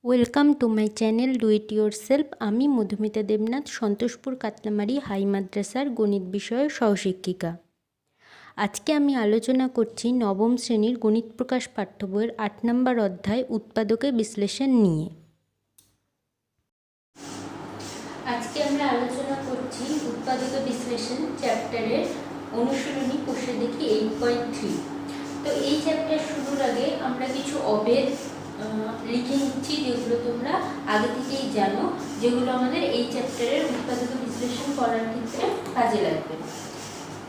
Welcome to my channel do it your self. আমি Madhumita Debnath, Santoshpur Katlamari high মাদ্রাসার গণিত বিষয়ের সহশিক্ষিকা। আজকে আমি আলোচনা করছি নবম শ্রেণীর গণিত প্রকাশ পাঠ্য বইয়ের ৮ নম্বর অধ্যায় উৎপাদকের বিশ্লেষণ নিয়ে। আজকে আমরা আলোচনা করছি উৎপাদকের বিশ্লেষণ চ্যাপ্টারের অনুশীলনী কোষে দেখি 8.3। তো এই চ্যাপ্টার শুরুর আগে আমরা কিছু অবেদ লিখে নিচ্ছি, যেগুলো তোমরা আগে থেকেই জানো, যেগুলো আমাদের এই চ্যাপ্টারের উৎপাদক বিশ্লেষণ করার ক্ষেত্রে কাজে লাগবে।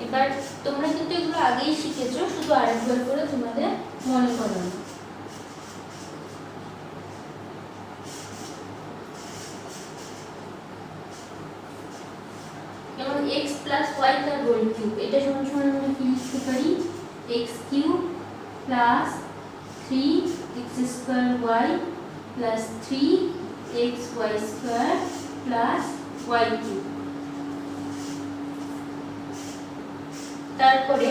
এবার তোমরা কিন্তু এগুলো আগেই শিখেছো, শুধু আরেকবার করে তোমাদের মনে করানো। যেমন x প্লাস ওয়াই তার হোল কিউব, এটা সমান সমান আমরা কি লিখতে পারি? x cube plus 3x square y plus 3xy square plus y cube. তারপরে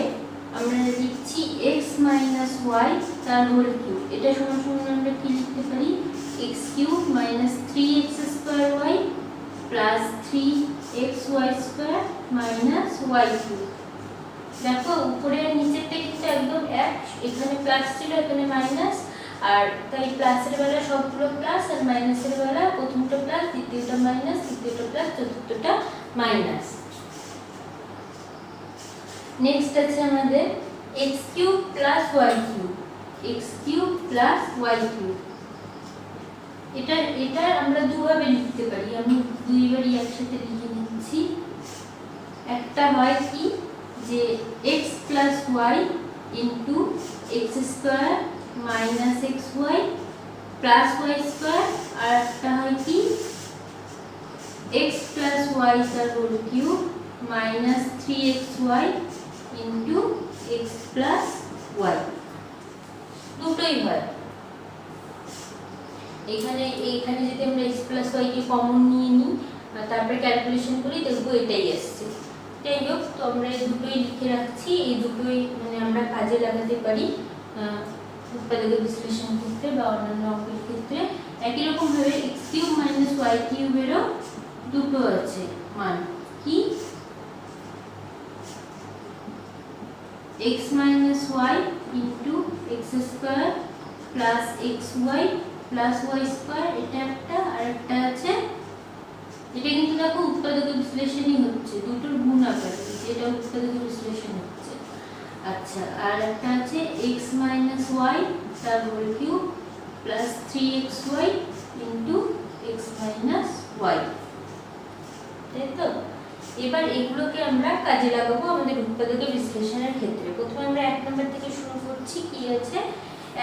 আমরা লিখছি x মাইনাস y তার হোল কিউব, এটা সমান সমান আমরা কি লিখতে পারি? x cube minus 3x square y plus 3xy square minus y cube. দেখো উপরে আর নিচেরটা কিন্তু একদম এক, এখানে প্লাস ছিল এখানে মাইনাস, আর তাই প্লাসের বেলা সবগুলো প্লাস আর মাইনাসের বেলা প্রথমটা প্লাস, দ্বিতীয়টা মাইনাস, তৃতীয়টা প্লাস, চতুর্থটা মাইনাস। নেক্সট আছে আমাদের x cube plus y cube, x cube plus y cube. এটা আমরা দুভাবে লিখতে পারি, আমি দুইবারই একসাথে লিখে নিচ্ছি। একটা হয় কি যে x plus y into x square minus x y plus y square, আর একটা হয় কি x প্লাস ওয়াই তার whole cube minus 3xy into x plus y. দুটোই হয়। এখানে যদি আমরা x প্লাস ওয়াই কে কমন নিয়ে নিই আর তারপরে ক্যালকুলেশন করি, দেখবো এটাই আসছে। যাই হোক, তো আমরা এই দুটোই লিখে রাখছি, এই দুটোই মানে আমরা কাজে লাগাতে পারি উৎপাদকের বিশ্লেষণ ক্ষেত্রে বা অন্যান্য অঙ্কের ক্ষেত্রে। একই রকম ভাবে x কিউব মাইনাস y কিউবেরও দুটো আছে মান, কি x মাইনাস y into x square plus x y plus y square, এটা একটা। আর একটা আছে, এটা কিন্তু দেখো উৎপাদকের বিশ্লেষণই হচ্ছে, দুটোর গুণ আকারে, এটা উৎপাদকের বিশ্লেষণ হচ্ছে। আচ্ছা, আর একটা আছে x মাইনাস ওয়াই তার whole cube plus 3xy into x minus y, তাই তো? এবার এগুলোকে আমরা কাজে লাগাবো আমাদের উৎপাদকের বিশ্লেষণের ক্ষেত্রে। প্রথমে আমরা 1 নম্বর থেকে শুরু করছি। কি আছে?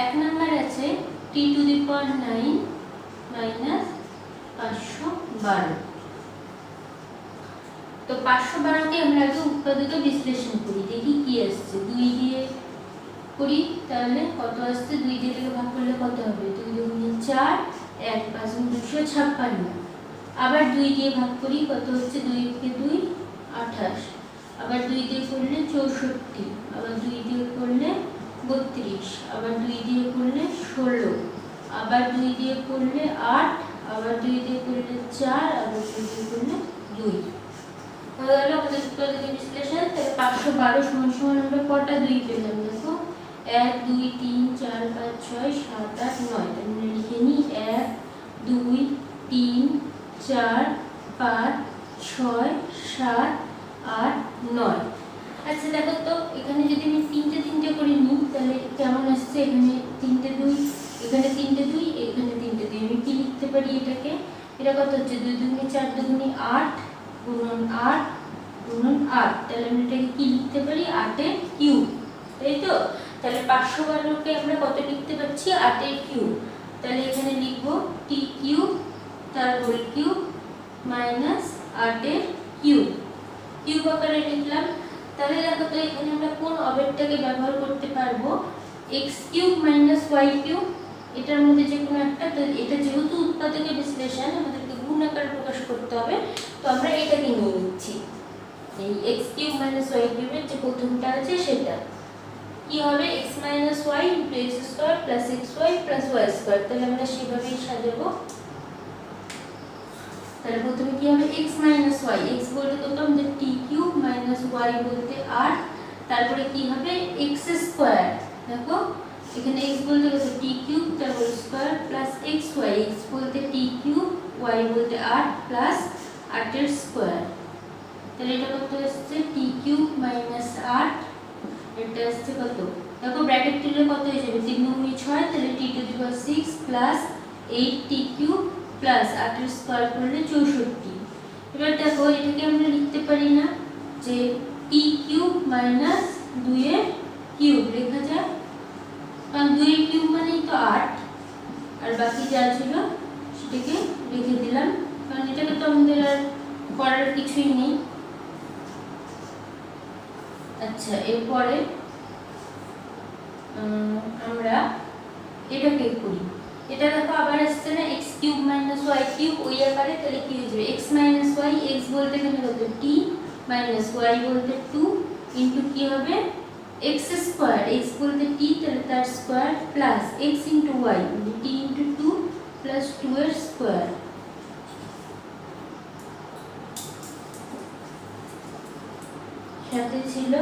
1 নম্বর আছে t⁹ মাইনাস 512। তো 512 কে আমরা আগে উৎপাদকের বিশ্লেষণ করি, দেখি কি আসছে। 2 দিয়ে করি, তাহলে কত আসছে? 2 দিয়ে থেকে ভাগ করলে কত হবে? 2 দুগুণে 4, 1 5 256। আবার 2 দিয়ে ভাগ করি, কত হচ্ছে? 2 কে 2 28, আবার 2 দিয়ে করলে 64, আবার 2 দিয়ে করলে 32, আবার 2 দিয়ে করলে 16, আবার 2 দিয়ে করলে 8, আবার 2 দিয়ে করলে 4, আবার 2 দিয়ে করলে 2। হয়ে গেল আমাদের উৎপাদকের বিশ্লেষণ। তাহলে 512 সমান সমান আমরা কটা 2 পেলাম? দেখো 1 2 3 4 5 6 7 8 9। তাহলে লিখে নিই 1 2 3 4 5 6 7 8 9। আচ্ছা দেখো তো, এখানে যদি আমি তিনটে করে নিই তাহলে কেমন আসছে? এখানে 3টে 2, এখানে 3টে 2, এখানে 3টে 2। আমি কি লিখতে পারি এটাকে? এটা কত হচ্ছে? 2 দুগুণে 4 দুগুণে 8 গুণন 8 গুণন 8। তাহলে আমরা এটাকে কি লিখতে পারি? 8 এর কিউব, তাই তো? তাহলে 512 কে আমরা কত লিখতে পাচ্ছি? 8 এর কিউব। তাহলে এখানে লিখব t কিউব তার হোল কিউব মাইনাস 8 এর কিউব, কিউব আকারে লিখলাম। তাহলে দেখো তো এখানে আমরা কোন অবেদটাকে ব্যবহার করতে পারবো? x cube minus y cube, এটার মধ্যে যে কোনো একটা। তো এটা যেহেতু উৎপাদকের বিশ্লেষণ, আমাদেরকে গুণ আকারে প্রকাশ করতে হবে, তো আমরা এটাকে নিয়ে নিচ্ছি। এই x কিউব মাইনাস y কিউবের যে প্রথমটা আছে সেটা কি হবে x - y * x² + xy + y²। তাহলে আমরা সেভাবেই সাজাবো। তাহলে প্রথমে কি হবে x - y, x বলতে কত আমাদের t³ - y বলতে 8, তারপরে কি হবে x², দেখো এখানে x বলতে কত t³ তার whole square plus xy, x বলতে t³ y বলতে 8 প্লাস 8 এর স্কয়ার। তাহলে এটা কত আসছে t³ - 8, এটা আসছে কত, দেখো ব্র্যাকেট তুললে কত হয়ে যাবে 3 × 6, তাহলে t⁶ প্লাস 8t³ প্লাস 8 এর স্কয়ার করলে 64। এবার দেখো এটাকে আমরা লিখতে পারি না যে t³ - 2 এর কিউব লেখা যায়, কারণ 2 এর কিউব মানেই তো 8, আর বাকি যা ছিল সেটাকে লিখে দিলাম, কারণ এটাকে তো আমাদের আর করার কিছুই নেই। আচ্ছা, এরপরে আমরা এটাকে করি। এটা দেখো আবার আসছে না x³ - y³ ওই আকারে, তাহলে কি হয়ে যাবে x - y, x বলতে এখানে কত t - y বলতে 2 ইনটু কি হবে x², x বলতে t তাহলে তার স্কয়ার প্লাস x * y মানে t * 2 প্লাস 2 এর স্কয়ার। সাথে ছিল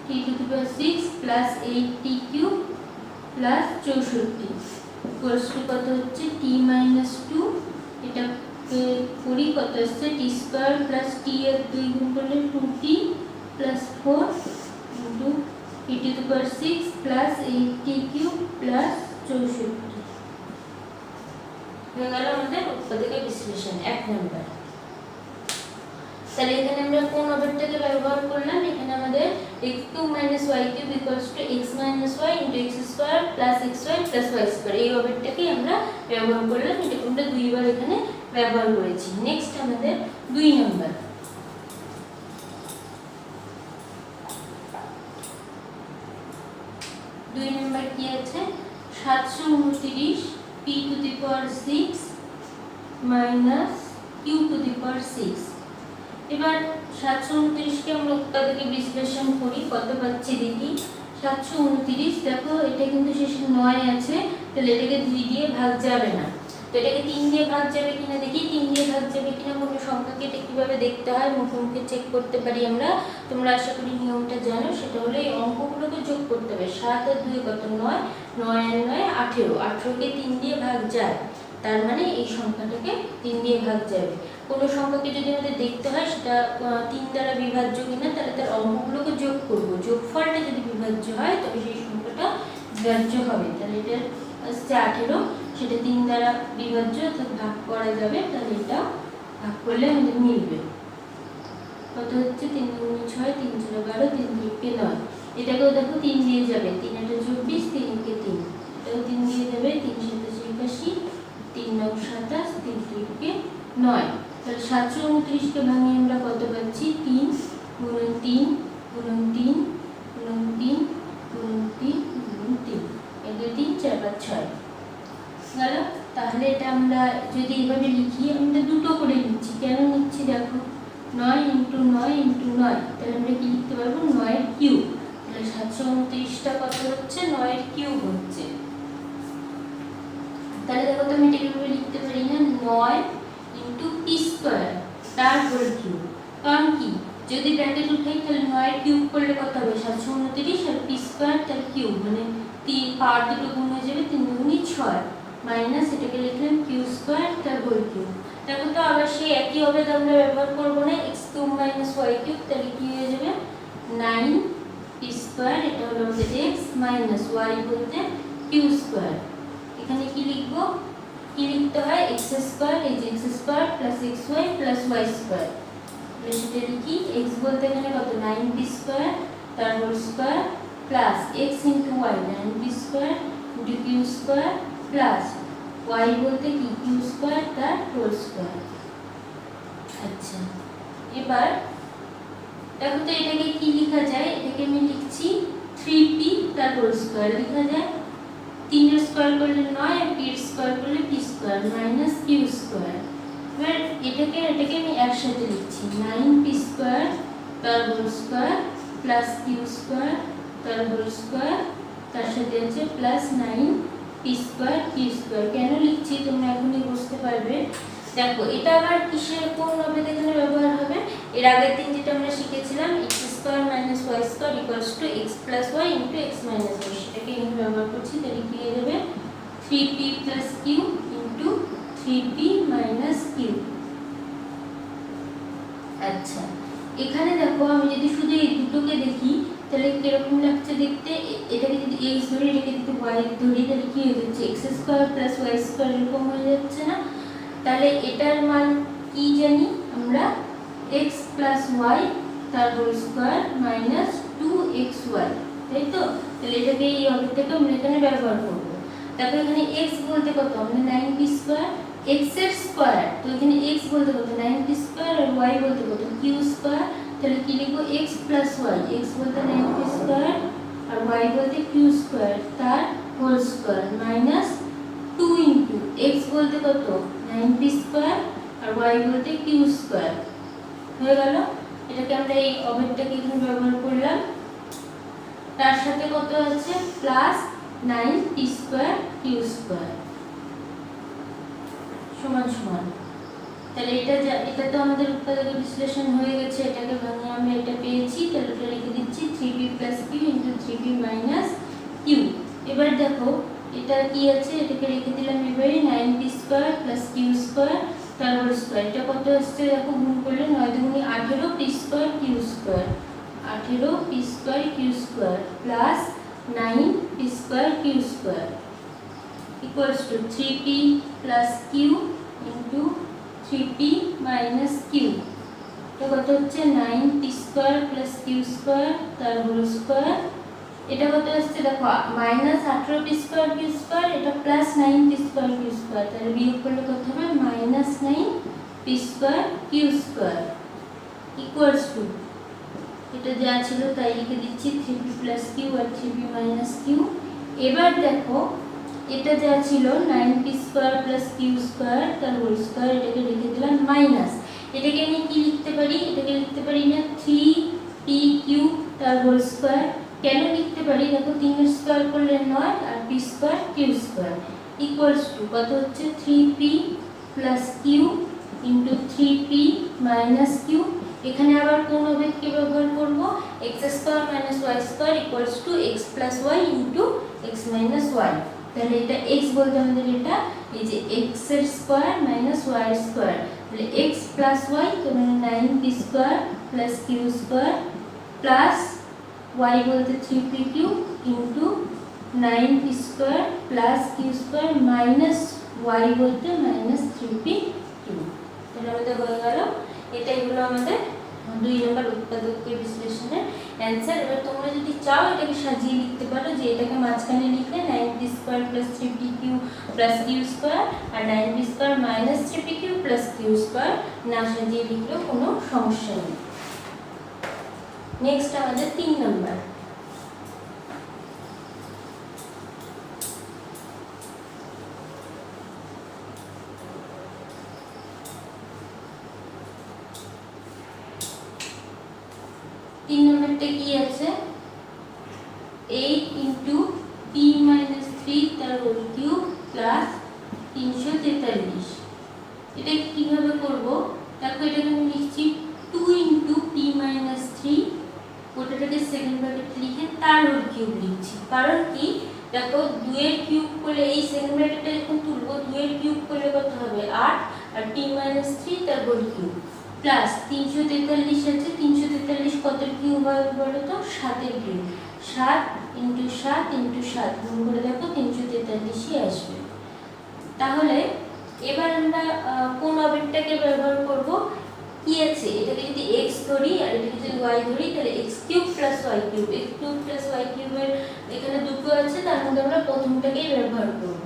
t⁶ plus 8t³ plus 64 equals to কত হচ্ছে t - 2, এটা করি কত আসছে t² প্লাস t এর 2 গুণ করলে 2t plus 4 into t⁶ plus 8t³ plus 64 হয়ে গেল আমাদের উৎপাদকের বিশ্লেষণ 1 নাম্বার। তাহলে এখানে আমরা কোন অবেরটাকে ব্যবহার করলাম, এখানে আমাদের x³ - y³ = x - y x² + xy + y², এই অবেরটাকে আমরা ব্যবহার করলাম, এটা আমরা দুইবার এখানে ব্যবহার করেছি। নেক্সট আমাদের 2 নাম্বার। 2 নাম্বার কি আছে 729 p⁶ - q⁶। এবার 729 কে আমরা উৎপাদকে বিশ্লেষণ করি, কত পাচ্ছি দেখি 729, দেখো এটা কিন্তু শেষে 9 আছে, তাহলে এটাকে 2 দিয়ে ভাগ যাবে না, তো এটাকে 3 দিয়ে ভাগ যাবে কিনা দেখি, 3 দিয়ে ভাগ যাবে কিনা কোনো সংখ্যাকে এটা কিভাবে দেখতে হয় মুখে মুখে চেক করতে পারি আমরা, তোমরা আশা করি নিয়মটা জানো, সেটা হলো এই অঙ্কগুলোকে যোগ করতে হবে। 7 আর 2 কত 9, 9 আর 9 18, 18কে 3 দিয়ে ভাগ যায়, তার মানে এই সংখ্যাটাকে 3 দিয়ে ভাগ যাবে। কোনো সংখ্যাকে যদি আমাদের দেখতে হয় সেটা 3 দ্বারা বিভাজ্য কিনা, তাহলে তার অঙ্কগুলোকে যোগ করব, যোগফলটা যদি বিভাজ্য হয় তবে সেই সংখ্যাটা বিভাজ্য হবে। তাহলে এটা আসছে 18, সেটা 3 দ্বারা বিভাজ্য, অর্থাৎ ভাগ করা যাবে, তাহলে এটা ভাগ করলে আমাদের মিলবে। কত হচ্ছে 3 × 6 3 × 12 3 × 9, এটাকেও দেখো 3 দিয়ে যাবে, 3 × 8 = 24 3 × 3, এটাও 3 দিয়ে যাবে, 3 × 7 = 81 3 × 9 = 27 3 × 9। তাহলে 729 কে ভাঙিয়ে আমরা কত পাচ্ছি 3 × 3 × 3 × 3 × 3 × 3, 1 2 3 4 5 6 গেল। তাহলে এটা আমরা যদি এইভাবে লিখি, আমরা দুটো করে লিখছি, কেন লিখছি দেখো 9 × 9 × 9, তাহলে আমরা কি লিখতে পারবো 9 এর কিউব, তাহলে 729টা কত হচ্ছে 9 এর কিউব হচ্ছে। তাহলে দেখো তো আমি এটা কিভাবে লিখতে পারি না 9 × p² তার হোল কিউব, কারণ কি যদি ব্র্যাকেট উঠাই তাহলে 9 এর কিউব করলে কত হবে 729 আর p² তার কিউব মানে পাওয়ার দুটো গুণ হয়ে যাবে 3 × 6 মাইনাস এটাকে লিখলাম q² তার হোল কিউব। দেখো তো আবার সেই একই হবে, তো আমরা ব্যবহার করব না x³ - y³, তাহলে কি হয়ে যাবে 9p², এটা হলো আমাদের x মাইনাস y বলতে q²। এখানে কি লিখব, কি লিখতে হয় x² এই যে x² plus xy plus y², তাহলে সেটা লিখি x বলতে এখানে কত 9p² তার whole square plus x * y 9p² * q² plus y বলতে কি q² তার হোল স্কয়ার। আচ্ছা, এবার দেখো তো এটাকে কি লেখা যায়, এটাকে আমি লিখছি 3p তার হোল স্কয়ার লেখা যায়, 3 এর স্কয়ার করলে 9 আর p এর স্কয়ার করলে p² মাইনাস q²। এবার এটাকে আমি একসাথে লিখছি 9p² তার হোল স্কয়ার প্লাস q² তার হোল স্কয়ার, তার সাথে আছে plus 9p square Q square. কেন লিখছি তোমরা এখনই বুঝতে পারবে। দেখো এটা আবার কিসের কোন নবেদ এখানে ব্যবহার হবে, এর আগের দিন যেটা আমরা শিখেছিলাম x square minus y square equals to x plus y into x মাইনাস y, সেটাকে এখানে ব্যবহার করছি। তাহলে কি হয়ে যাবে 3p plus q into 3p minus q। আচ্ছা এখানে দেখো আমি যদি শুধু এই দুটোকে দেখি তাহলে কিরকম লাগছে দেখতে, এটাকে যদি x ধরি এটাকে যদি y ধরি তাহলে কি হয়ে যাচ্ছে x square plus y square এরকম হয়ে যাচ্ছে না। তাহলে এটার মান কি জানি আমরা, x প্লাস y তার হোল স্কয়ার মাইনাস 2xy, তাই তো। তাহলে এটাকে এই অবস্থাকে আমরা এখানে ব্যবহার করব। তারপর এখানে x বলতে কত, আমরা 9p স্কয়ার, x এর স্কয়ার, তো এখানে x বলতে কত 9p স্কয়ার আর y বলতে কত q স্কয়ার। তাহলে কি লিখবো x প্লাস y, x বলতে 9p স্কয়ার আর y বলতে q স্কয়ার তার whole square minus 2 into x বলতে কত 9p স্কয়ার আর y বলতে q স্কয়ার। হয়ে গেল। এটাকে আমরা এই অবেদটাকে এখানে ব্যবহার করলাম। তার সাথে কত আছে plus 9p square q square সমান সমান। তাহলে এটা তো আমাদের উৎপাদকের বিশ্লেষণ হয়ে গেছে, এটাকে ভাঙিয়ে আমরা এটা পেয়েছি। তাহলে এটা লিখে দিচ্ছি 3p plus q into 3p minus q। এবার দেখো এটা কি আছে, এটাকে রেখে দিলাম এবারে 9p square plus q square তার হোল স্কয়ার। এটা কত আসছে দেখো, গুণ করলে 9 দুগুণে 18p square q square, 18p square q square plus 9p square q square equals to 3p plus q into 3p minus q। এটা কত হচ্ছে 9p square plus q square তার হোল স্কয়ার। এটা কত আসছে দেখো minus 18p square q square, এটা plus 9p square q square. তাহলে বিয়োগ করলে কত হবে minus 9p square q square equals two, এটা যা ছিল তাই লিখে দিচ্ছি 3p প্লাস q আর 3p মাইনাস q। এবার দেখো এটা যা ছিল 9p square plus q square তার হোল স্কয়ার, এটাকে লিখে দিলাম মাইনাস, এটাকে আমি কি লিখতে পারি, এটাকে লিখতে পারি না 3pq তার হোল স্কয়ার। কেন লিখতে পারি দেখো 3 এর স্কয়ার করলে 9 আর p square q square equals two কত হচ্ছে 3p plus q into 3p minus q। এখানে আবার কোন অবেদকে ব্যবহার করব, x square minus y square equals to x plus y into x মাইনাস y। তাহলে এটা x বলতে আমাদের এটা এই যে x এর স্কয়ার মাইনাস y এর স্কয়ার, তাহলে x প্লাস y তো মানে 9p square plus q square plus y বলতে 3pq into 9p square plus q square minus y বলতে মাইনাস 3pq। তাহলে আমাদের হয়ে গেল, এটাই হলো আমাদের 2 নম্বর উৎপাদকের বিশ্লেষণের অ্যানসার। এবার তোমরা যদি চাও এটাকে সাজিয়ে লিখতে পারো, যে এটাকে মাঝখানে লিখলে 9p square plus 3pq plus q square আর 9p square minus 3pq plus q square, না সাজিয়ে লিখলেও কোনো সমস্যা নেই। নেক্সট আমাদের 3 নম্বর। নম্বরটা কি আছে 8 ইনটু p মাইনাস 3 তার হোল কিউব প্লাস 343। এটা কিভাবে করব দেখো, এটাকে আমি লিখছি 2 ইনটু p মাইনাস 3, ওটাটাকে সেকেন্ড ব্র্যাকেট লিখে তার হোল কিউব লিখছি। কারণ কি দেখো 2 এর কিউব করলে এই সেকেন্ড ব্র্যাকেটটা যখন তুলবো 2 এর কিউব করলে কত হবে 8 আর p মাইনাস 3 তার হোল কিউব প্লাস 343 আছে, 343 কতের কিউব হবে বলো তো 7 এর কিউব, 7 ইনটু 7 ইনটু 7 গুণ করে দেখো 343ই আসবে। তাহলে এবার আমরা কোন অবেদটাকে ব্যবহার করব, কি আছে এটাকে যদি x ধরি আর এটাকে যদি y ধরি তাহলে x cube plus y cube, x cube plus y কিউবের এখানে দুটো আছে, তার মধ্যে আমরা প্রথমটাকেই ব্যবহার করব।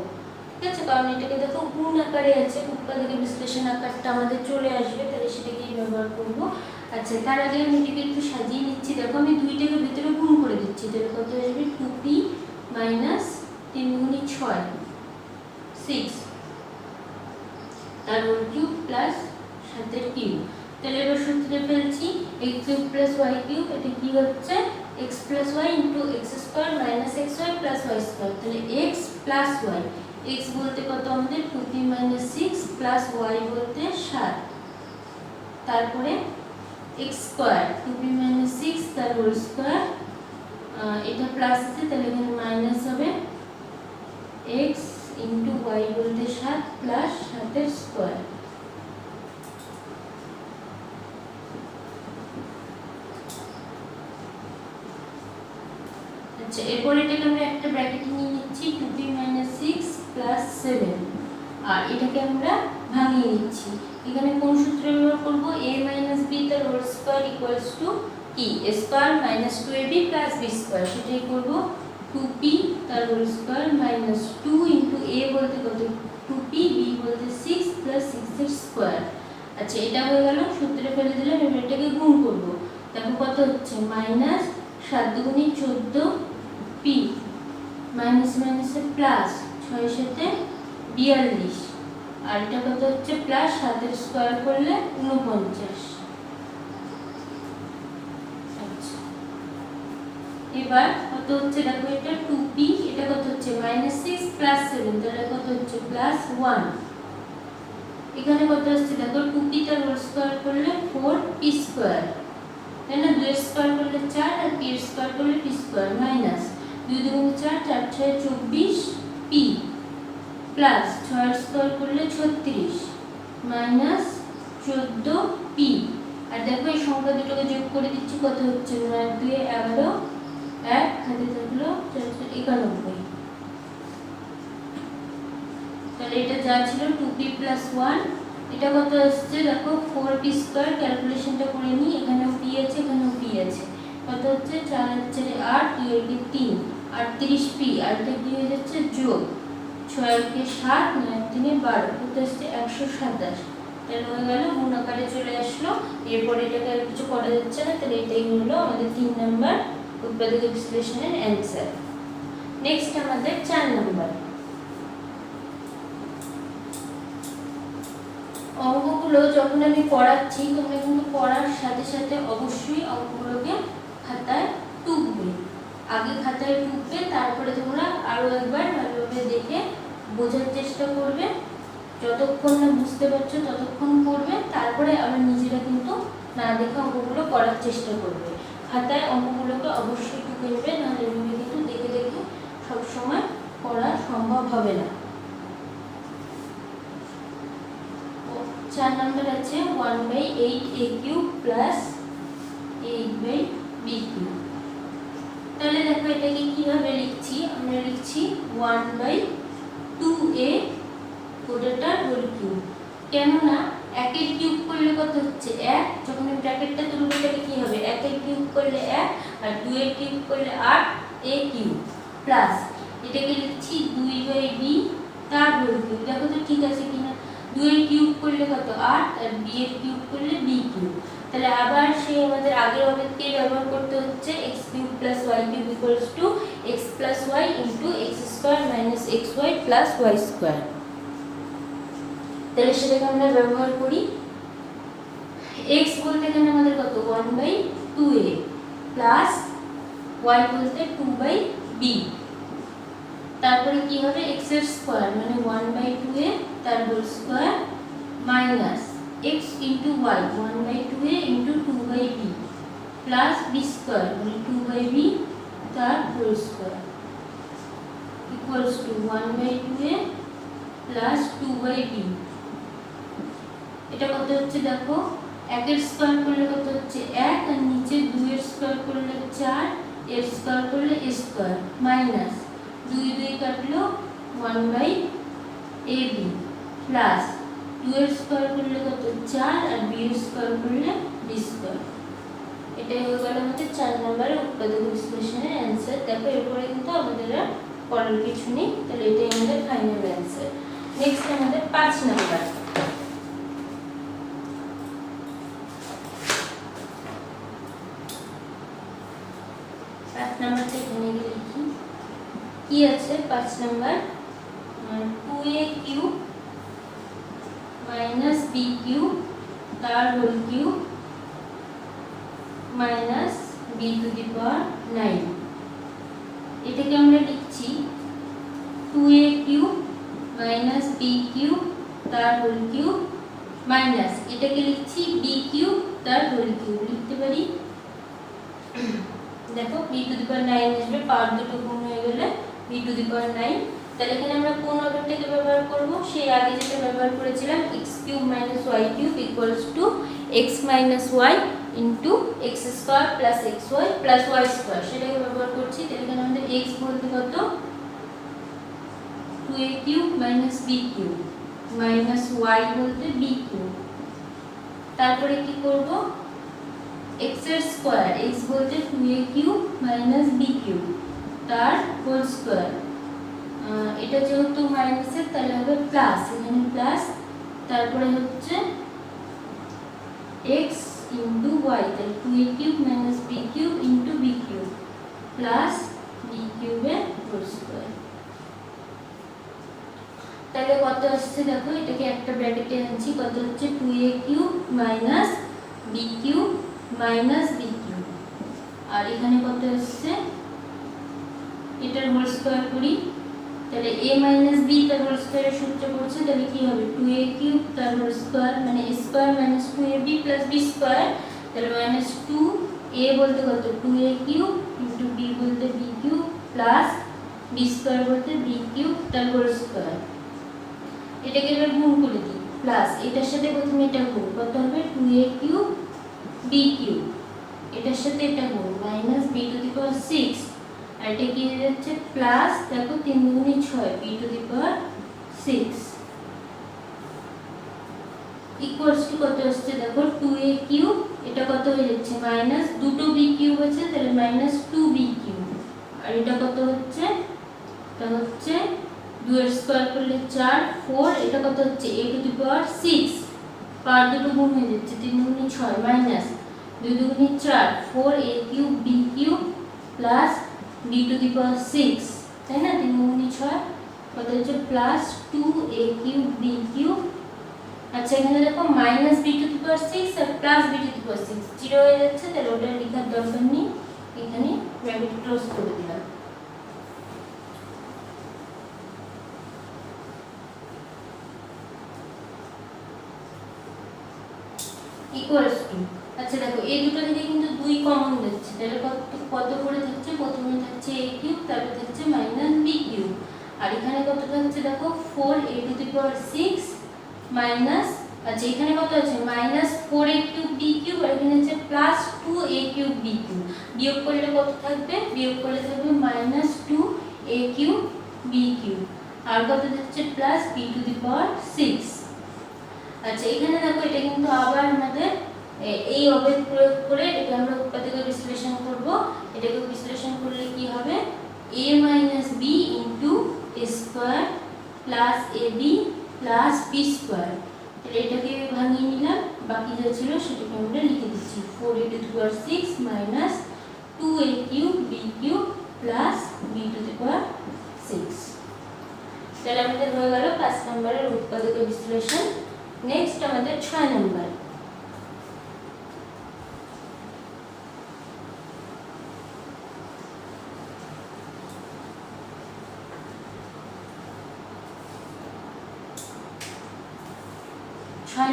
ঠিক আছে, কারণ এটাকে দেখো গুণ আকারে আছে, উৎপাদকের বিশ্লেষণ আকারটা আমাদের চলে আসবে, তাহলে সেটাকেই ব্যবহার করব। আচ্ছা তার আগে আমি এটাকে একটু সাজিয়ে নিচ্ছি। দেখো আমি দুইটাকে ভিতরে গুণ করে দিচ্ছি, তাহলে কত আসবে 2p মাইনাস 3 গুণে 6 6 তার হোল কিউব প্লাস 7 এর কিউব। তাহলে এবার সূত্রে ফেলছি x cube plus y cube, এটা কি হচ্ছে x plus y into x square minus x y plus y square, তাহলে এক্স প্লাস ওয়াই, এক্স বলতে কত আমাদের 2p মাইনাস 6 প্লাস ওয়াই বলতে 7, তারপরে এক্স স্কোয়ার 2p মাইনাস 6 তার হোল স্কোয়ার, এটা প্লাস আছে তাহলে এখানে মাইনাস হবে x ইন্টু ওয়াই বলতে 7 প্লাস 7 স্কোয়ার। আচ্ছা, এরপর এটাকে আমরা একটা ব্র্যাকেটে নিয়ে নিচ্ছি 2p মাইনাস 6 প্লাস 7, আর এটাকে আমরা ভাঙিয়ে নিচ্ছি। এখানে কোন সূত্র ব্যবহার করব? a মাইনাস b তার হোল স্কয়ার ইকুয়ালস টু কি a square minus 2ab plus b square, সেটাই করব 2p তার whole square minus 2 into a বলতে কত 2p, b বলতে 6 প্লাস 6 এর স্কয়ার। আচ্ছা, এটা হয়ে গেল, সূত্রে ফেলে দিলাম। এবার এটাকে গুণ করব, দেখো কত হচ্ছে মাইনাস 7 দুগুণে 14 p মাইনাস মাইনাসে প্লাস 6 সাথে 42, আর এটা কত হচ্ছে প্লাস 7 এর স্কয়ার করলে 49। আচ্ছা, এবার কত হচ্ছে দেখো, এটা 2p, এটা কত হচ্ছে মাইনাস 6 প্লাস 7, তাহলে কত হচ্ছে প্লাস 1। এখানে কত আসছে দেখো, 2p তার হোল স্কয়ার করলে 4p স্কয়ার, তাই না? 2 এর স্কয়ার করলে 4 আর p এর স্কয়ার করলে p স্কয়ার, মাইনাস 2 দুগুণে 4, 4 6 24p প্লাস 6 এর স্কয়ার করলে 36 মাইনাস 14p, আর দেখো এই সংখ্যা দুটোকে যোগ করে দিচ্ছি, কত হচ্ছে 9 2 11, 1 হাতে থাকলো 91। তাহলে এটা যা ছিল 2p প্লাস 1, এটা কত আসছে দেখো 4p স্কয়ার, ক্যালকুলেশনটা করে নিই, এখানেও p আছে এখানেও p আছে, কত হচ্ছে 4 আর 4 8, 2 এর 3 38p, আর এটা কি হয়ে যাচ্ছে যোগ 6 এর 7, 9 এর 3 12, কত আসছে 127। তাহলে হয়ে গেল, গুণ আকারে চলে আসলো। এরপর এটাকে আর কিছু করা যাচ্ছে না, তাহলে এটাই হলো আমাদের 3 নাম্বার উৎপাদক বিশ্লেষণের অ্যানসার। নেক্সট আমাদের 4 নাম্বার। অঙ্কগুলো যখন আমি পড়াচ্ছি তোমরা কিন্তু পড়ার সাথে সাথে অবশ্যই অঙ্কগুলোকে খাতায় টুকবে, আগে খাতায় টুকবে, তারপরে তোমরা আরো একবার ভালোভাবে দেখে বোঝার চেষ্টা করবে, যতক্ষণ না বুঝতে পারছো ততক্ষণ করবে, তারপরে আবার নিজেরা কিন্তু না দেখে অঙ্কগুলো করার চেষ্টা করবে। খাতায় অঙ্কগুলোকে অবশ্যই টুকে নেবে, নাহলে এভাবে কিন্তু দেখে দেখে সবসময় পড়া সম্ভব হবে না। 4 নাম্বার আছে 1/8a³ প্লাস 8/b³। তাহলে দেখো এটাকে কিভাবে লিখছি, আমরা লিখছি 1/2a গোটাটা হোল কিউব, কেননা 1 এর কিউব করলে কত হচ্ছে 1, যখন আমি ব্র্যাকেটটা তুলব তাহলে কি হবে 1 এর কিউব করলে 1 আর 2 এর কিউব করলে 8a³ প্লাস এটাকে লিখছি 2/b তার হোল কিউব। দেখো তো ঠিক আছে কিনা, 2 এর কিউব করলে কত 8 আর b এর কিউব করলে b³, তাহলে আবার সেই আমাদের আগের অবেদকে ব্যবহার করতে হচ্ছে x³ + y³ = x + y * x² - xy + y²। তাহলে সেটাকে আমরা ব্যবহার করি। x বলতে এখানে আমাদের কত 1/2a প্লাস y বলতে 2/b, তারপরে কি হবে x এর স্কয়ার মানে 1/2a তার whole square minus x * y 1/2a * 2/b plus b square মানে 2/b তার whole square equals to 1/2a plus 2/b। এটা কত হচ্ছে দেখো, 1 এর স্কয়ার করলে কত হচ্ছে 1 আর নিচে 2 এর স্কয়ার করলে 4, এর স্কয়ার করলে a স্কয়ার মাইনাস 2 2 কাটলো 1/ab প্লাস 2 এর স্কয়ার করলে কত 4 আর b এর স্কয়ার করলে b স্কয়ার। এটাই হয়ে গেল আমাদের 4 নম্বরের উৎপাদক বিশ্লেষণের অ্যানসার। দেখো এরপরে কিন্তু আমাদের আর পড়ার কিছু নেই, তাহলে এটাই আমাদের ফাইনাল অ্যানসার। নেক্সট আমাদের 5 নাম্বার। নাম্বারটা এখানে লিখি কি আছে 5 নাম্বার 2a³ - b³ তার whole cube minus b to the power 9। এটাকে আমরা লিখছি 2a cube minus b cube তার হোল কিউব মাইনাস এটাকে লিখছি বি কিউব তার হোল কিউব লিখতে পারি। দেখো বি টু দি পাওয়ার 9 আসবে, পাওয়ার দুটো গুণ হয়ে গেলে বি টু দি পাওয়ার 9। তাহলে এখানে আমরা কোন অর্ডারটাকে ব্যবহার করব? সেই আগে যেটা ব্যবহার করেছিলাম x cube minus y cube equals to x মাইনাস y into x square plus xy plus y square, সেটাকে ব্যবহার করছি। তাহলে এখানে আমাদের x বলতে কত 2a cube minus b cube minus y বলতে b কিউব। তারপরে কি করব? x এর স্কয়ার, x বলতে 2a cube minus b cube তার হোল স্কয়ার। এটা যেহেতু মাইনাসের তাহলে হবে প্লাস, এখানে প্লাস, তারপরে হচ্ছে x ইনটু y, তাহলে 2a cube minus b cube into b cube plus b কিউবের হোল স্কয়ার। তাহলে কত আসছে দেখো, এটাকে একটা ব্র্যাকেটে আনছি, কত হচ্ছে 2a cube minus b cube minus b cube, আর এখানে কত আসছে এটার হোল স্কয়ার করি। তাহলে a মাইনাস b তার হোল স্কয়ারের সূত্র পড়ছে, তাহলে কি হবে 2a কিউব তার হোল স্কয়ার মানে a square minus 2ab plus b square, তাহলে মাইনাস 2a বলতে কত 2a কিউব ইনটু b বলতে b cube plus b square বলতে b কিউব তার হোল স্কয়ার। এটাকে এবার গুণ করে দিই, প্লাস এটার সাথে প্রথমে এটা গুণ, কত হবে 2a কিউব b কিউব, এটার সাথে এটা গুণ minus b to the power 6, আর এটা কি হয়ে যাচ্ছে প্লাস, দেখো 3 গুণে 6 b to the power 6 equals to কত আসছে দেখো 2a কিউব, এটা কত হয়ে যাচ্ছে মাইনাস দুটো b কিউব আছে তাহলে মাইনাস 2b কিউব, আর এটা কত হচ্ছে, এটা হচ্ছে 2 এর স্কয়ার করলে 4 4, এটা কত হচ্ছে a টু দি পাওয়ার 6, পাওয়ার দুটো গুণ হয়ে যাচ্ছে 3 গুণে 6 মাইনাস 2 দুগুণে 4 4a cube b cube plus b to the power 6, তাই না, 3 গুণে 6 কত হচ্ছে plus 2a cube b cube. আচ্ছা এখানে দেখো minus b to the power 6 আর plus b to the power 6 zero হয়ে যাচ্ছে, তাহলে ওটা লেখার দরকার নেই, এখানে ব্র্যাকেট ক্লোজ করে দিলাম। ইকুয়ালস টু, আচ্ছা দেখো এই দুটো থেকে কিন্তু 2 কমন যাচ্ছে, তাহলে কত করে থাকছে, প্রথমে থাকছে a কিউব, তারপর থাকছে মাইনাস b কিউব, আর এখানে কত থাকছে দেখো 4a to the power 6 minus, আচ্ছা এখানে কত আছে minus 4a cube b cube, আর এখানে আছে plus 2a cube b cube, বিয়োগ করলে কত থাকবে, বিয়োগ করলে থাকবে minus 2a cube b cube, আর কত থাকছে plus b to the power 6। আচ্ছা এখানে দেখো এটা কিন্তু আবার আমাদের এই অবেদ প্রয়োগ করে এটা আমরা উৎপাদকে বিশ্লেষণ করব, এটাকে বিশ্লেষণ করলে কি হবে a minus b into a square plus ab plus b square, তাহলে এটাকে ভাঙিয়ে নিলাম, বাকি যা ছিল সেটাকে আমরা লিখে দিচ্ছি 4a to the power 6 minus 2a cube b cube plus b to the power 6। তাহলে আমাদের হয়ে গেল 5 নম্বরের উৎপাদকে বিশ্লেষণ। নেক্সট আমাদের 6 নম্বর,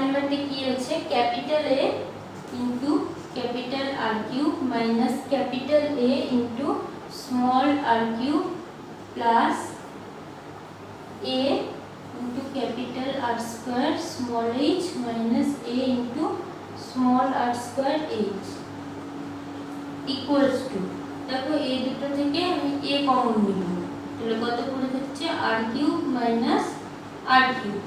নম্বরটি কি আছে, capital A into capital R cube minus capital A into small r cube plus A into capital R square small h minus a into small r square h equals to, দেখো এই দুটো থেকে আমি a common নিব, তাহলে কত করে থাকছে r cube minus r cube,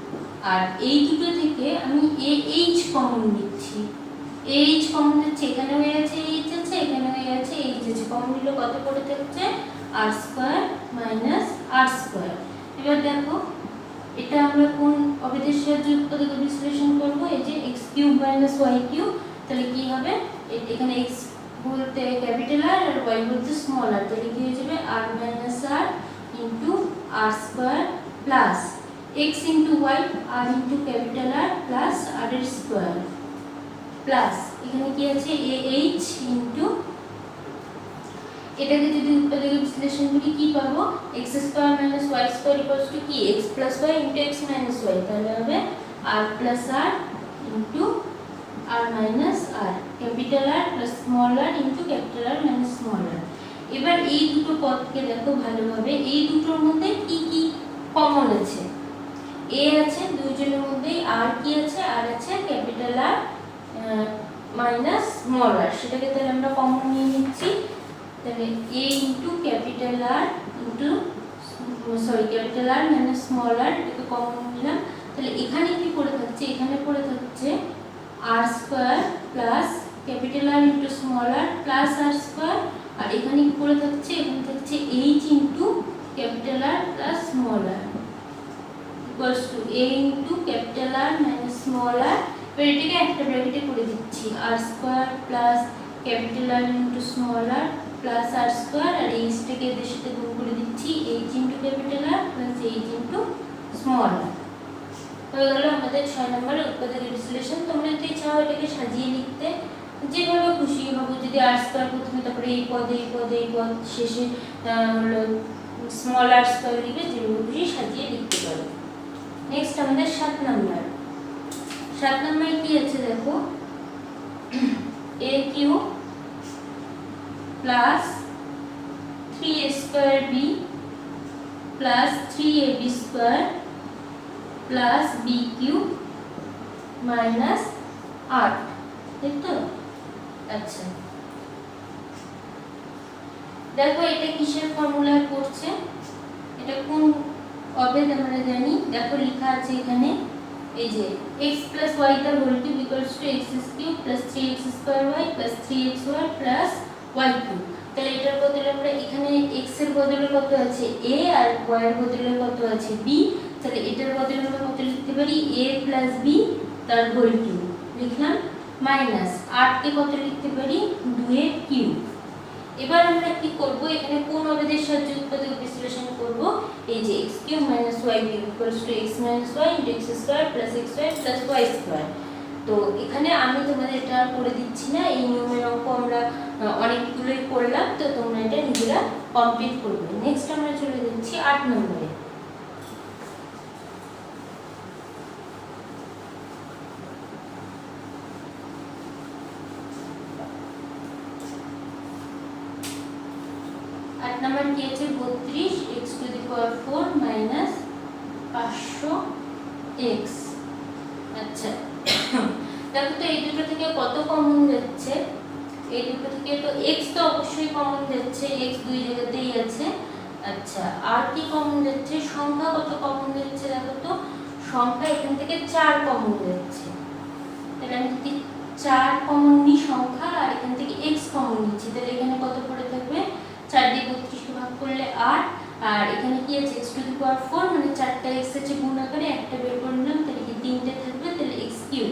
আর এই দুটো থেকে আমি a h কমন নিচ্ছি, a h কমন নিচ্ছে, এখানে হয়ে আছে h আছে, এখানে হয়ে আছে h আছে, কমন নিলে কত করে থাকছে r square minus r square. এবার দেখো এটা আমরা কোন অবেদের সাহায্যে উৎপাদকে বিশ্লেষণ করব, এই যে x cube minus y cube, তাহলে কি হবে এখানে x বলতে ক্যাপিটাল R আর y বলতে স্মল r, তাহলে কি হয়ে যাবে r minus r into r square plus x into y r into capital R plus r এর স্কয়ার প্লাস এখানে কি আছে a h ইনটু এটাকে যদি উৎপাদকে বিশ্লেষণ করি কি পাবো, x square minus y square equals to কি x plus y into x মাইনাস y, তাহলে হবে r plus r into r minus r, capital R plus small r into capital R minus small r। এবার এই দুটো পদকে দেখো ভালোভাবে, এই দুটোর মধ্যে কি কি কমন আছে, a আছে দুইজনের মধ্যে, r কি আছে, r আছে capital R minus small r, সেটাকে তাহলে আমরা কমন নিয়ে নিচ্ছি। তাহলে a into capital R into capital R minus small r, এটাকে কমন নিলাম। তাহলে এখানে কি পড়ে থাকছে, এখানে পড়ে থাকছে r square plus capital R into small r plus r square, আর এখানে কি পড়ে থাকছে, এখানে থাকছে h into capital R plus small r equals to a into capital R minus small r। এবার এটাকে একটা ব্র্যাকেটে করে দিচ্ছি, r square plus capital R into small r plus r square, আর h টাকে এদের সাথে গুণ করে দিচ্ছি h into capital R plus h into small r। হয়ে গেল আমাদের 6 নম্বরের উৎপাদকের বিশ্লেষণ। তোমরা যদি চাও এটাকে সাজিয়ে লিখতে যেভাবে খুশি হবে, যদি r স্কয়ার প্রথমে, তারপরে এই পদ এই পদ এই পদ, শেষে হলো স্মল r স্কয়ার লিখে যেভাবে খুশি সাজিয়ে লিখতে পারো। নেক্সট আমাদের 7 নম্বর। 7 নম্বরে কি আছে দেখো, a cube plus 3a square b plus 3ab square plus b cube minus 8, ঠিক তো? আচ্ছা দেখো এটা কিসের ফর্মুলা করছে, এটা কোন অবেদ আমরা জানি, দেখো লেখা আছে এখানে, এই যে x plus y তার whole cube equals to x cube plus 3x square y plus 3xy plus y cube. তাহলে এটার বদলে আমরা এখানে x এর বদলে কত আছে a, আর y এর বদলে কত আছে b, তাহলে এটার বদলে আমরা কত লিখতে পারি a প্লাস b তার হোল কিউব লিখলাম, মাইনাস 8 কে কত লিখতে পারি 2 এর কিউব। এবার আমরা কি করব, এখানে কোন অবেদের সাহায্যে উৎপাদক বিশ্লেষণ করব, এই যে x cube minus y cube equals to x মাইনাস y into x square plus xy plus y square. তো এখানে আমি তোমাদের এটা করে দিচ্ছি না, এই নিয়মের অঙ্ক আমরা অনেকগুলোই করলাম, তো তোমরা এটা নিজেরা কমপ্লিট করবে। নেক্সট আমরা চলে যাচ্ছি 8 নম্বরে। নাম্বার কি আছে 32 x two the power 4 minus 500x। আচ্ছা দেখো তো এই দুটো থেকে কত কমন যাচ্ছে, এই দুটো থেকে তো x তো অবশ্যই কমন যাচ্ছে, x দুই জায়গাতেই আছে। আচ্ছা আর কি কমন যাচ্ছে, সংখ্যা কত কমন যাচ্ছে, দেখো তো সংখ্যা এখান থেকে 4 কমন যাচ্ছে। তাহলে আমি যদি 4 কমন নিই সংখ্যা, আর এখান থেকে x কমন নিচ্ছি, তাহলে এখানে কত পড়ে থাকবে, 4 দিয়ে 32 কে ভাগ করলে 8, আর এখানে কি আছে x টু দি পাওয়ার 4, মানে 4টা x আছে গুণ আকারে, একটা বের করে নিলাম, তাহলে কি 3টে থাকবে, তাহলে x কিউব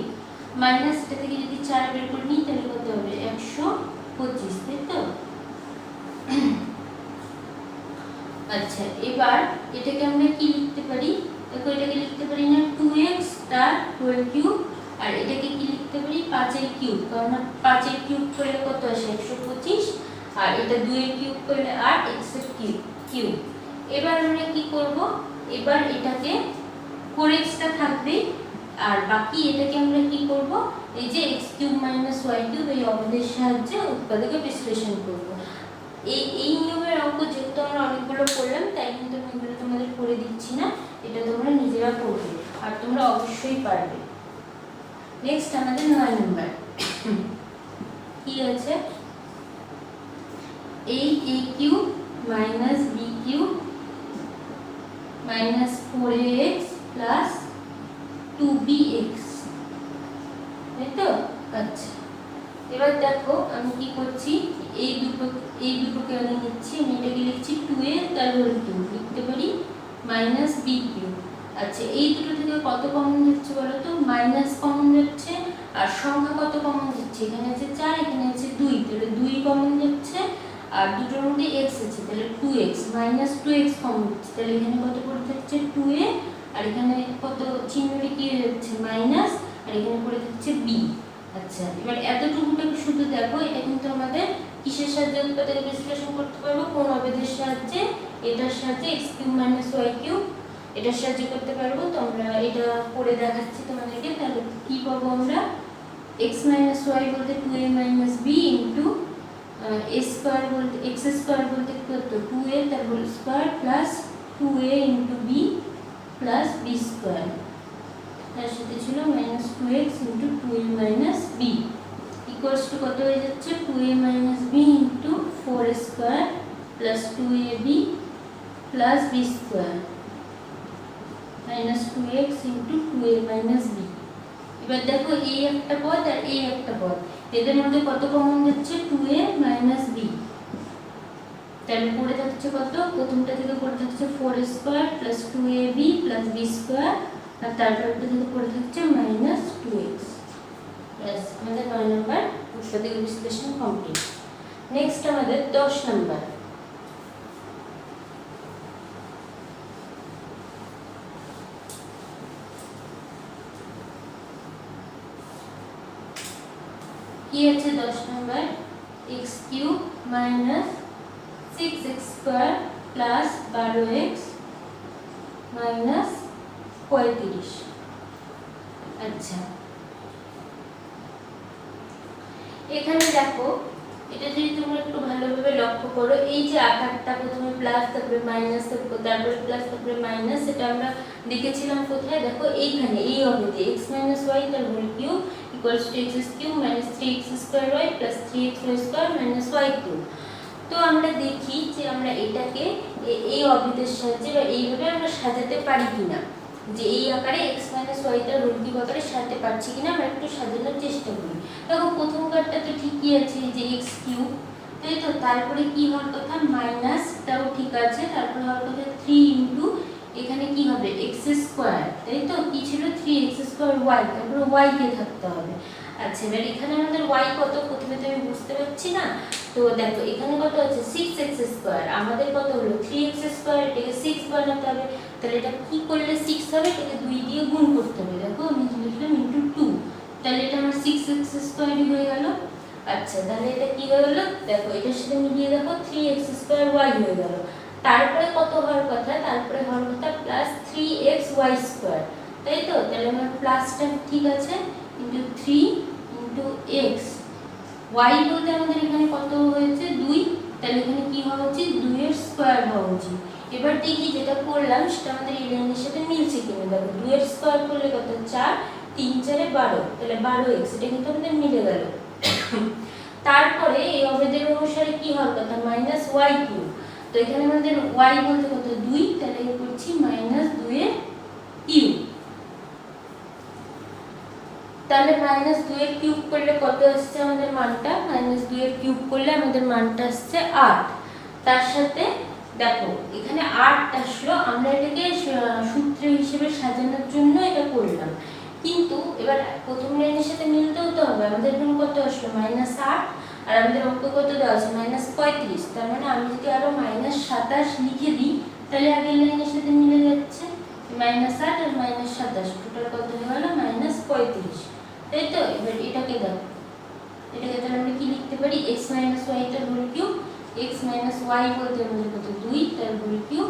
মাইনাস এটা থেকে যদি 4 বের করে নিই তাহলে কত হবে 125, তাই তো? আচ্ছা এবার এটাকে আমরা কি লিখতে পারি, দেখো এটাকে লিখতে পারি না 2x তার হোল কিউব, আর এটাকে কি লিখতে পারি 5 এর কিউব, কারণ 5 এর কিউব করলে কত আসে 125, আর এটা 2 এর কিউব করলে 8 x এর কিউব। এবার আমরা কি করব, এবার এটাকে 4x টা থাকবে, আর বাকি এটাকে আমরা কি করব, এই যে x cube minus y cube এই অবেদের সাহায্যে উৎপাদকে বিশ্লেষণ করব। এই নিয়মের অঙ্ক যেহেতু আমরা অনেকগুলো করলাম, তাই কিন্তু আমি এগুলো তোমাদের করে দিচ্ছি না, এটা তোমরা নিজেরা করবে, আর তোমরা অবশ্যই পারবে। নেক্সট আমাদের 9 নাম্বার কি আছে, 8a cube minus b cube minus 4ax plus 2bx, তাই তো? আচ্ছা এবার দেখো আমি কি করছি, এই দুটোকে আগে নিচ্ছি, আমি এটাকে লিখছি 2a তার হোল কিউব, লিখতে পারি মাইনাস b কিউব। আচ্ছা এই দুটো থেকে কত কমন যাচ্ছে বলো তো, মাইনাস কমন যাচ্ছে, আর সংখ্যা কত কমন যাচ্ছে, এখানে আছে 4 এখানে আছে 2, তাহলে 2 কমন যাচ্ছে, আর দুটোর মধ্যে x আছে তাহলে 2x মাইনাস 2x কমন যাচ্ছে, তাহলে এখানে কত পড়ে থাকছে 2a, আর এখানে কত চিহ্নটা কি হয়ে যাচ্ছে মাইনাস, আর এখানে পড়ে থাকছে b। আচ্ছা এবার এতটুকুটাকে শুধু দেখো, এটা কিন্তু আমাদের কিসের সাহায্যে উৎপাদকে বিশ্লেষণ করতে পারবো? কোন অবেদের সাহায্যে? এটার সাহায্যে x³ - y³ এটার সাহায্যে করতে পারবো। তো আমরা এটা করে দেখাচ্ছি তোমাদেরকে। তাহলে কি পাবো আমরা? x - y বলতে 2a - b into a square বলতে x স্কয়ার বলতে কত? 2a তার whole square plus 2a into b plus b square, তার সাথে ছিল -2x into 2a - b equals to কত হয়ে যাচ্ছে? 2a - b into 4a square plus 2ab plus b square -2x into 2a - b। এবার দেখো এই একটা পদ আর এই একটা পদ, এদের মধ্যে কত কমন যাচ্ছে? 2a - b। তাহলে পড়ে থাকছে কত? প্রথমটা থেকে পড়ে থাকছে 4a square plus 2ab plus b square, আর তারপরটা থেকে পড়ে থাকছে -2x। ব্যাস, আমাদের 9 নাম্বার উৎপাদক বিশ্লেষণ কমপ্লিট। নেক্সট আমাদের 10 নাম্বার। কি আছে 10 number? x³ - 6x square plus 12x minus 35। আচ্ছা, এখানে দেখো এটা যদি তোমরা একটু ভালোভাবে লক্ষ্য করো, এই যে আকারটা প্রথমে প্লাস তারপরে মাইনাস তারপরে প্লাস তারপরে মাইনাস, সেটা আমরা লিখেছিলাম কোথায়? দেখো এইখানে এই অবধি x - y তার whole cube equals to x³ - 3x² y plus 3xy² y³। তো আমরা দেখি যে আমরা এটাকে এই অবধির সাহায্যে বা এইভাবে আমরা সাজাতে পারি কিনা, যে এই আকারে x - y তার হোল কিউব আকারে সাজাতে পারছি কিনা আমরা একটু সাজানোর চেষ্টা করি। দেখো প্রথম কার্ডটা তো ঠিকই আছে, যে x³ তাই তো, তারপরে কি হওয়ার কথা? মাইনাসটাও ঠিক আছে, তারপরে হওয়ার কথা 3 ইনটু এখানে কি হবে? x স্কয়ার, তাই তো। কি ছিল? 3x² y, তারপরে y কে থাকতে হবে। আচ্ছা, এবার এখানে আমাদের y কত? প্রথমে তো আমি বুঝতে পারছি না। তো দেখো এখানে কত আছে? 6x স্কয়ার, আমাদের কত হলো? 3x স্কয়ার, এটাকে 6 বানাতে হবে। তাহলে এটা কি করলে 6 হবে? এটাকে 2 দিয়ে গুণ করতে হবে। দেখো আমি লিখলাম ইনটু 2, তাহলে এটা আমার 6x স্কয়ারই হয়ে গেল। আচ্ছা, তাহলে এটা কি হয়ে গেল? দেখো এটার সাথে মিলিয়ে দেখো 3x² y হয়ে গেল। তারপরে কত হওয়ার কথা? তারপরে হওয়ার কথা প্লাস 3xy², তাই তো। তাহলে আমার প্লাসটা ঠিক আছে, ইনটু 3 ইনটু x, y বলতে আমাদের এখানে কত হয়েছে? 2, তাহলে এখানে কি হওয়া উচিত? 2 এর স্কয়ার হওয়া উচিত। এবার দেখি যেটা করলাম সেটা আমাদের এই লাইনের সাথে মিলছে কিনা। দেখো 2 এর স্কয়ার করলে কত? 4, 3 4 12, তাহলে 12x, এটা কিন্তু আমাদের মিলে গেল। তারপরে এই অবেদের অনুসারে কি হওয়ার কথা? -y³। তো এখানে আমাদের y বলতে কত? 2, তাহলে করছি -2 এর কিউব। তাহলে -2 এর কিউব করলে কত আসছে আমাদের মানটা? -2 এর কিউব করলে আমাদের মানটা আসছে 8। তার সাথে দেখো এখানে 8 আসলো, আমরা এটাকে সূত্র হিসেবে সাজানোর জন্য এটা করলাম, কিন্তু এবার প্রথম লাইনের সাথে মিলতেও তো হবে। আমাদের এখানে কত আসলো? -8, আর আমাদের অঙ্ক কত দেওয়া আছে? -35। তার মানে আমি যদি আরো -27 লিখে দিই তাহলে আগের লাইনের সাথে মিলে যাচ্ছে। -8 আর -27 টোটাল কত হয়ে গেল? -35, তাই তো। এবার এটাকে দেখো, এটাকে তাহলে আমরা কি লিখতে পারি? x - y তার হোল কিউব, x - y বলতে আমাদের কত? 2 তার হোল কিউব,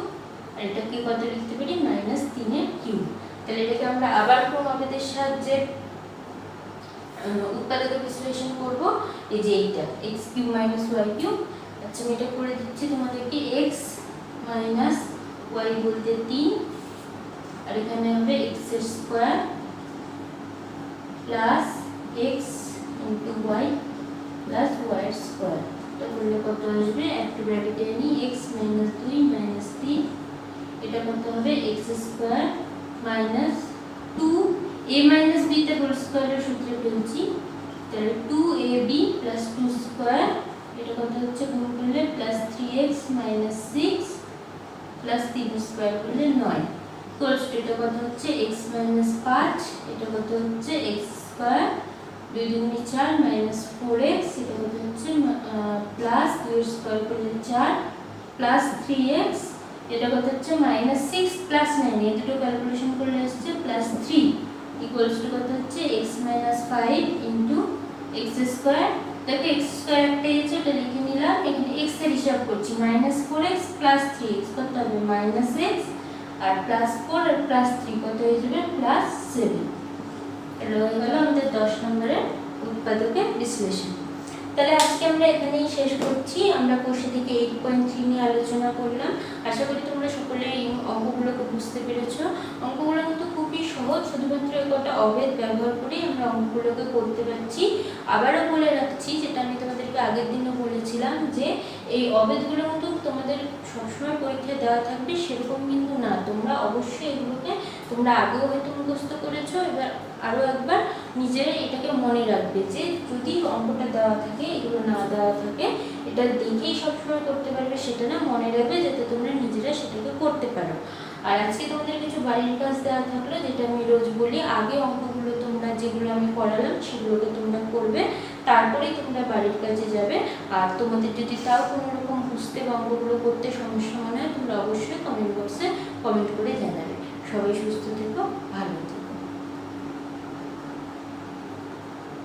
আর এটাকে কত লিখতে পারি? -3 এর কিউব। তাহলে এটাকে আমরা আবার কোন অবেদের সাহায্যে উৎপাদকের বিশ্লেষণ করব? এই যে এইটা x³ - y³। আচ্ছা, আমি এটা করে দিচ্ছি তোমাদেরকে। x - y বলতে 3, আর এখানে হবে x এর square plus x into y plus y এর স্কয়ার। এটা করলে কত আসবে? একটা ব্র্যাকেটে নিই, x - 2 - 3, এটা কত হবে? x square minus 2a - b তে হোল স্কয়ারের সূত্রে পেয়েছি, তাহলে 2ab প্লাস 2 স্কয়ার, এটা কত হচ্ছে গুণ করলে প্লাস 3x - 6 প্লাস 3 স্কয়ার করলে 9, ইকুয়ালস টু এটা কত হচ্ছে? x - 5, এটা কত হচ্ছে? x স্কয়ার 2 2 4 -4x, এটা কত হচ্ছে? প্লাস 2 এর স্কয়ার করলে 4 প্লাস 3x, এটা কত হচ্ছে? -6 প্লাস 9, এই দুটো ক্যালকুলেশন করলে আসছে +3, ইকুয়ালস টু কত হচ্ছে? x - 5 ইনটু x স্কয়ার দেখো x স্কয়ার একটা এসেছে, ওটা লিখে নিলাম। এখানে x এর হিসাব করছি, -4x + 3x কত হবে -x, আর +4 আর +3 কত হয়ে যাবে +7। এটা হয়ে গেল আমাদের 10 নম্বরের উৎপাদকের বিশ্লেষণ। তাহলে আজকে আমরা এখানেই শেষ করছি। আমরা কোর্সে থেকে 8.3 নিয়ে আলোচনা করলাম। আশা করি তোমরা সকলে এই অঙ্কগুলোকে বুঝতে পেরেছো। অঙ্কগুলো কিন্তু খুবই সহজ, শুধুমাত্র একটা অভেদ ব্যবহার করেই আমরা অঙ্কগুলোকে করতে পারছি। আবারও বলে রাখছি, যেটা আমি তোমাদেরকে আগের দিনও বলেছিলাম, যে এই অভেদগুলো কিন্তু তোমাদের সবসময় পরীক্ষায় দেওয়া থাকবে সেরকম কিন্তু না। তোমরা অবশ্যই এগুলোকে তোমরা আগেও হয়তো মুখস্থ করেছো, এবার আরও একবার নিজেরা এটাকে মনে রাখবে যে যদি অঙ্কটা দেওয়া থাকে, এগুলো না দেওয়া থাকে, এটা দেখেই সবসময় করতে পারবে সেটা না, মনে রাখবে যাতে তোমরা নিজেরা সেটাকে করতে পারো। আর আজকে তোমাদের কিছু বাড়ির কাজ দেওয়া থাকলো, যেটা আমি রোজ বলি, আগে অঙ্কগুলো তোমরা যেগুলো আমি করালাম সেগুলোকে তোমরা করবে, তারপরেই তোমরা বাড়ির কাজে যাবে। আর তোমাদের যদি তাও কোনো রকম বুঝতে বা অঙ্কগুলো করতে সমস্যা মনে হয়, তোমরা অবশ্যই কমেন্ট বক্সে কমেন্ট করে জানাবে। সবাই সুস্থ থেকো, ভালো।